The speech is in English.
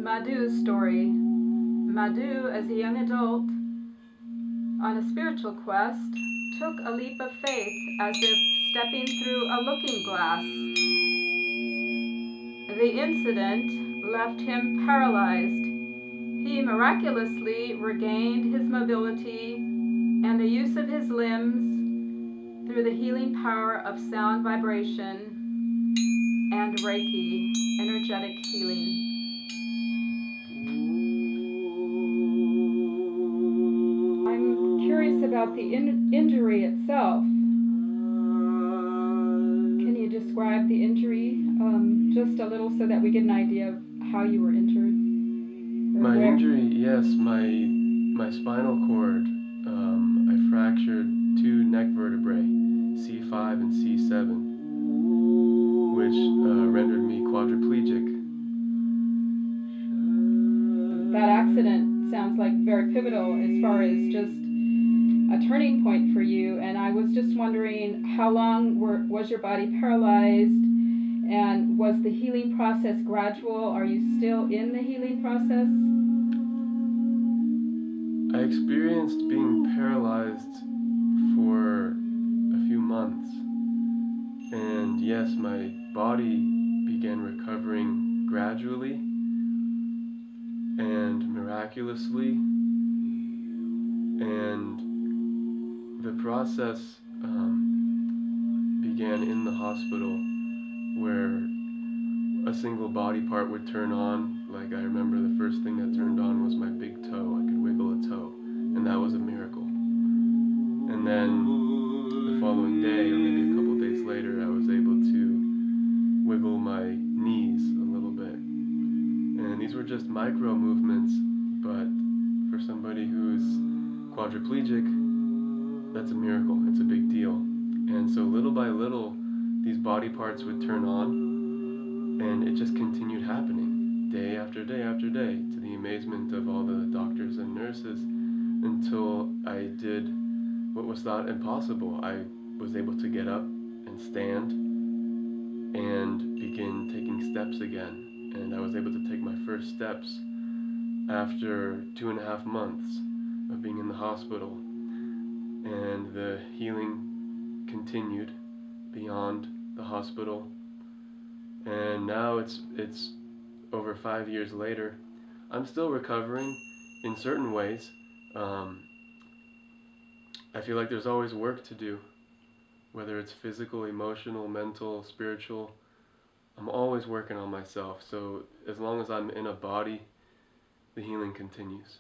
Madhu's story. Madhu, as a young adult, on a spiritual quest, took a leap of faith as if stepping through a looking glass. The incident left him paralyzed. He miraculously regained his mobility and the use of his limbs through the healing power of sound vibration and Reiki, energetic healing. I'm curious about the injury itself. Can you describe the injury just a little so that we get an idea of how you were injured? My injury, yes, my spinal cord, I fractured two neck vertebrae, C5 and C7, which rendered me quadriplegic. That accident sounds like very pivotal as far as just a turning point for you, and I was just wondering how long was your body paralyzed, and was the healing process gradual? Are you still in the healing process? I experienced being paralyzed for a few months, and yes, my body began recovering gradually and miraculously, and the process began in the hospital, where a single body part would turn on. Like, I remember the first thing that turned on was my big toe. I could wiggle a toe, and that was a miracle. And then the following day, or maybe a couple days later, I was able to wiggle my knees a little bit. And these were just micro movements, but for somebody who's quadriplegic, that's a miracle. It's a big deal. And so little by little, these body parts would turn on, and it just continued happening day after day after day, to the amazement of all the doctors and nurses, until I did what was thought impossible. I was able to get up and stand and begin taking steps again. And I was able to take my first steps after 2.5 months of being in the hospital. And the healing continued beyond the hospital. And now it's over 5 years later. I'm still recovering in certain ways. I feel like there's always work to do, whether it's physical, emotional, mental, spiritual. I'm always working on myself. So as long as I'm in a body, the healing continues.